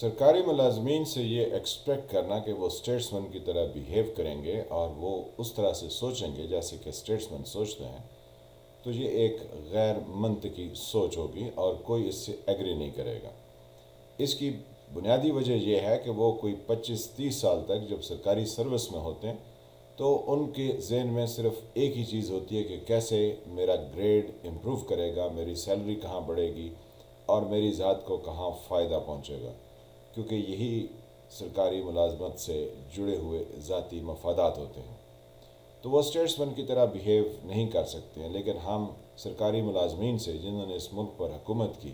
سرکاری ملازمین سے یہ ایکسپیکٹ کرنا کہ وہ اسٹیٹسمین کی طرح بیہیو کریں گے اور وہ اس طرح سے سوچیں گے جیسے کہ اسٹیٹسمین سوچتے ہیں، تو یہ ایک غیر منطقی سوچ ہوگی اور کوئی اس سے ایگری نہیں کرے گا۔ اس کی بنیادی وجہ یہ ہے کہ وہ کوئی 25-30 سال تک جب سرکاری سروس میں ہوتے ہیں تو ان کے ذہن میں صرف ایک ہی چیز ہوتی ہے کہ کیسے میرا گریڈ امپروو کرے گا، میری سیلری کہاں بڑھے گی اور میری ذات کو کہاں فائدہ پہنچے گا، کیونکہ یہی سرکاری ملازمت سے جڑے ہوئے ذاتی مفادات ہوتے ہیں۔ تو وہ اسٹیٹسمین کی طرح بیہیو نہیں کر سکتے ہیں، لیکن ہم سرکاری ملازمین سے جنہوں نے اس ملک پر حکومت کی،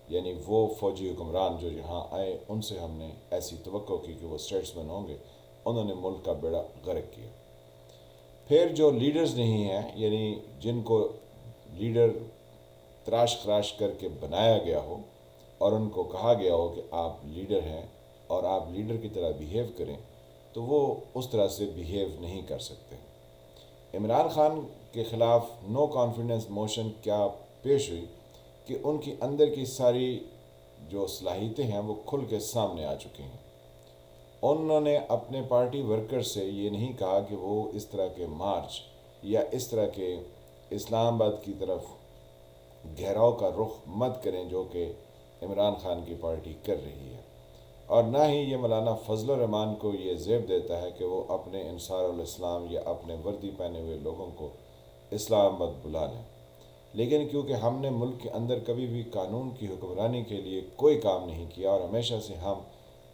یعنی وہ فوجی حکمران جو یہاں آئے، ان سے ہم نے ایسی توقع کی کہ وہ اسٹیٹسمین ہوں گے، انہوں نے ملک کا بیڑا غرق کیا۔ پھر جو لیڈرز نہیں ہیں، یعنی جن کو لیڈر تراش خراش کر کے بنایا گیا ہو اور ان کو کہا گیا ہو کہ آپ لیڈر ہیں اور آپ لیڈر کی طرح بیہیو کریں، تو وہ اس طرح سے بیہیو نہیں کر سکتے۔ عمران خان کے خلاف نو کانفیڈنس موشن کیا پیش ہوئی کہ ان کی اندر کی ساری جو صلاحیتیں ہیں وہ کھل کے سامنے آ چکی ہیں۔ انہوں نے اپنے پارٹی ورکر سے یہ نہیں کہا کہ وہ اس طرح کے مارچ یا اس طرح کے اسلام آباد کی طرف گھیراؤ کا رخ مت کریں جو کہ عمران خان کی پارٹی کر رہی ہے، اور نہ ہی یہ مولانا فضل الرحمان کو یہ زیب دیتا ہے کہ وہ اپنے انصار الاسلام یا اپنے وردی پہنے ہوئے لوگوں کو اسلام آباد بلا لیں۔ لیکن کیونکہ ہم نے ملک کے اندر کبھی بھی قانون کی حکمرانی کے لیے کوئی کام نہیں کیا اور ہمیشہ سے ہم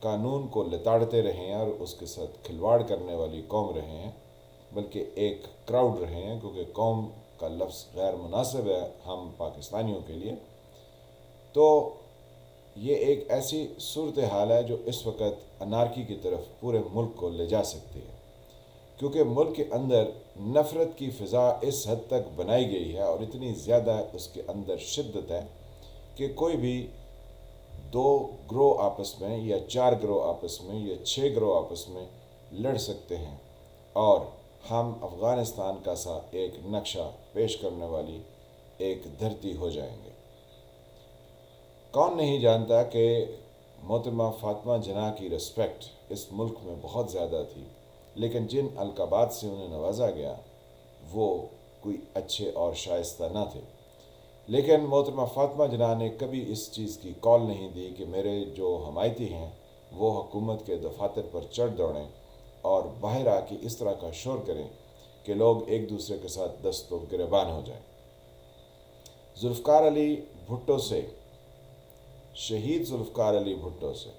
قانون کو لتاڑتے رہے ہیں اور اس کے ساتھ کھلواڑ کرنے والی قوم رہے ہیں، بلکہ ایک کراؤڈ رہے ہیں، کیونکہ قوم کا لفظ غیر مناسب ہے ہم پاکستانیوں کے لیے، تو یہ ایک ایسی صورتحال ہے جو اس وقت انارکی کی طرف پورے ملک کو لے جا سکتی ہے، کیونکہ ملک کے اندر نفرت کی فضا اس حد تک بنائی گئی ہے اور اتنی زیادہ اس کے اندر شدت ہے کہ کوئی بھی 2 گروہ آپس میں یا 4 گروہ آپس میں یا 6 گروہ آپس میں لڑ سکتے ہیں اور ہم افغانستان کا سا ایک نقشہ پیش کرنے والی ایک دھرتی ہو جائیں گے۔ کون نہیں جانتا کہ محترمہ فاطمہ جناح کی رسپیکٹ اس ملک میں بہت زیادہ تھی، لیکن جن القابات سے انہیں نوازا گیا وہ کوئی اچھے اور شائستہ نہ تھے۔ لیکن محترمہ فاطمہ جناح نے کبھی اس چیز کی کال نہیں دی کہ میرے جو حمایتی ہیں وہ حکومت کے دفاتر پر چڑھ دوڑیں اور باہر آ کے اس طرح کا شور کریں کہ لوگ ایک دوسرے کے ساتھ دست و گریبان ہو جائیں۔ ذوالفقار علی بھٹو سے، شہید ذوالفقار علی بھٹو سے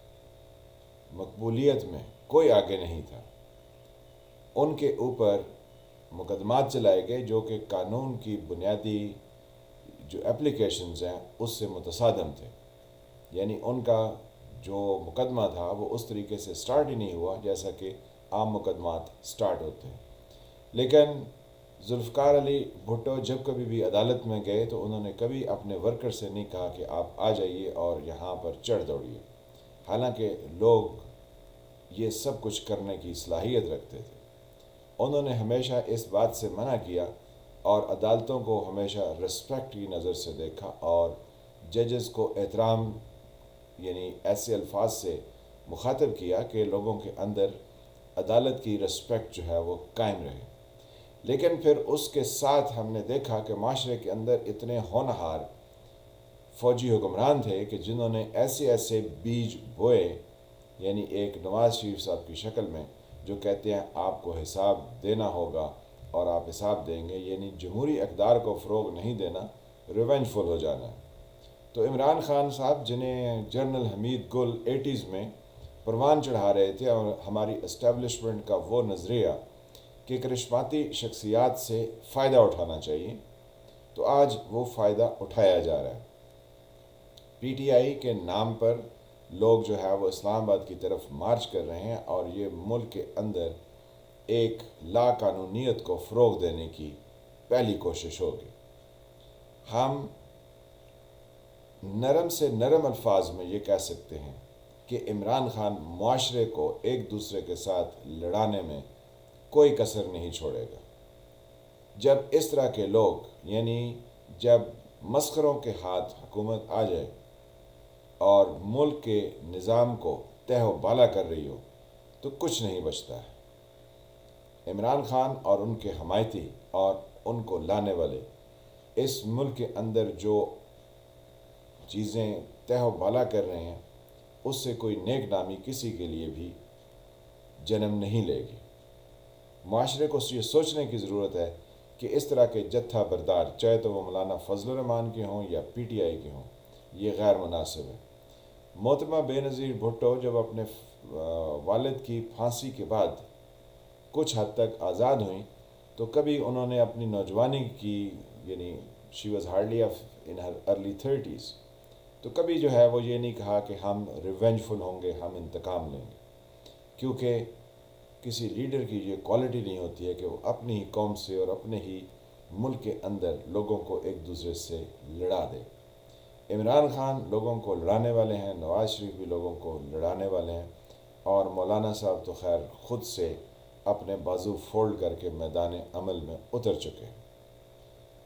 مقبولیت میں کوئی آگے نہیں تھا۔ ان کے اوپر مقدمات چلائے گئے جو کہ قانون کی بنیادی جو اپلیکیشنز ہیں اس سے متصادم تھے، یعنی ان کا جو مقدمہ تھا وہ اس طریقے سے سٹارٹ ہی نہیں ہوا جیسا کہ عام مقدمات سٹارٹ ہوتے ہیں۔ لیکن ذوالفقار علی بھٹو جب کبھی بھی عدالت میں گئے تو انہوں نے کبھی اپنے ورکر سے نہیں کہا کہ آپ آ جائیے اور یہاں پر چڑھ دوڑیے، حالانکہ لوگ یہ سب کچھ کرنے کی صلاحیت رکھتے تھے۔ انہوں نے ہمیشہ اس بات سے منع کیا اور عدالتوں کو ہمیشہ رسپیکٹ کی نظر سے دیکھا اور ججز کو احترام یعنی ایسے الفاظ سے مخاطب کیا کہ لوگوں کے اندر عدالت کی رسپیکٹ جو ہے وہ قائم رہے۔ لیکن پھر اس کے ساتھ ہم نے دیکھا کہ معاشرے کے اندر اتنے ہونہار فوجی حکمران تھے کہ جنہوں نے ایسے ایسے بیج بوئے، یعنی ایک نواز شریف صاحب کی شکل میں جو کہتے ہیں آپ کو حساب دینا ہوگا اور آپ حساب دیں گے، یعنی جمہوری اقدار کو فروغ نہیں دینا، ریونج فل ہو جانا ہے۔ تو عمران خان صاحب جنہیں جنرل حمید گل 80s میں پروان چڑھا رہے تھے اور ہماری اسٹیبلشمنٹ کا وہ نظریہ کہ کرشماتی شخصیات سے فائدہ اٹھانا چاہیے، تو آج وہ فائدہ اٹھایا جا رہا ہے۔ پی ٹی آئی کے نام پر لوگ جو ہے وہ اسلام آباد کی طرف مارچ کر رہے ہیں اور یہ ملک کے اندر ایک لا قانونیت کو فروغ دینے کی پہلی کوشش ہوگی۔ ہم نرم سے نرم الفاظ میں یہ کہہ سکتے ہیں کہ عمران خان معاشرے کو ایک دوسرے کے ساتھ لڑانے میں کوئی کسر نہیں چھوڑے گا۔ جب اس طرح کے لوگ، یعنی جب مسخروں کے ہاتھ حکومت آ جائے اور ملک کے نظام کو تہ و بالا کر رہی ہو تو کچھ نہیں بچتا ہے۔ عمران خان اور ان کے حمایتی اور ان کو لانے والے اس ملک کے اندر جو چیزیں تہ و بالا کر رہے ہیں اس سے کوئی نیک نامی کسی کے لیے بھی جنم نہیں لے گی۔ معاشرے کو یہ سوچنے کی ضرورت ہے کہ اس طرح کے جتھا بردار، چاہے تو وہ مولانا فضل الرحمان کے ہوں یا پی ٹی آئی کے ہوں، یہ غیر مناسب ہے۔ محترمہ بے نظیر بھٹو جب اپنے والد کی پھانسی کے بعد کچھ حد تک آزاد ہوئیں تو کبھی انہوں نے اپنی نوجوانی کی، یعنی she was hardly in Hare early 30s، تو کبھی جو ہے وہ یہ نہیں کہا کہ ہم ریونجفل ہوں گے، ہم انتقام لیں گے، کیونکہ کسی لیڈر کی یہ کوالٹی نہیں ہوتی ہے کہ وہ اپنی ہی قوم سے اور اپنے ہی ملک کے اندر لوگوں کو ایک دوسرے سے لڑا دے۔ عمران خان لوگوں کو لڑانے والے ہیں، نواز شریف بھی لوگوں کو لڑانے والے ہیں، اور مولانا صاحب تو خیر خود سے اپنے بازو فولڈ کر کے میدان عمل میں اتر چکے ہیں۔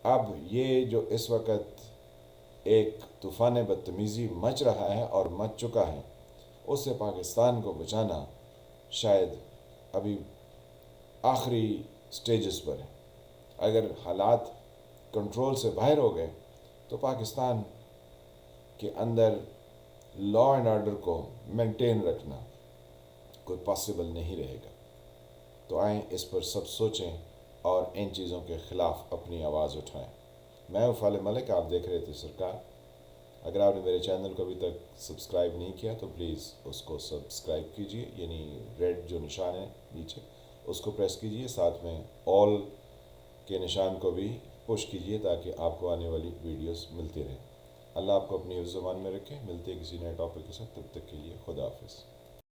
اب یہ جو اس وقت ایک طوفان بدتمیزی مچ رہا ہے اور مچ چکا ہے، اس سے پاکستان کو بچانا شاید ابھی آخری سٹیجز پر ہے۔ اگر حالات کنٹرول سے باہر ہو گئے تو پاکستان کے اندر لا اینڈ آرڈر کو مینٹین رکھنا کوئی پاسبل نہیں رہے گا۔ تو آئیں اس پر سب سوچیں اور ان چیزوں کے خلاف اپنی آواز اٹھائیں۔ میں فالح ملک، آپ دیکھ رہے تھے سرکار۔ اگر آپ نے میرے چینل کو ابھی تک سبسکرائب نہیں کیا تو پلیز اس کو سبسکرائب کیجئے، یعنی ریڈ جو نشان ہے نیچے اس کو پریس کیجئے، ساتھ میں آل کے نشان کو بھی پش کیجئے تاکہ آپ کو آنے والی ویڈیوز ملتی رہیں۔ اللہ آپ کو اپنی حفظ و امان میں رکھے۔ ملتے ہیں کسی نئے ٹاپک کے ساتھ، تب تک کے لیے خدا حافظ۔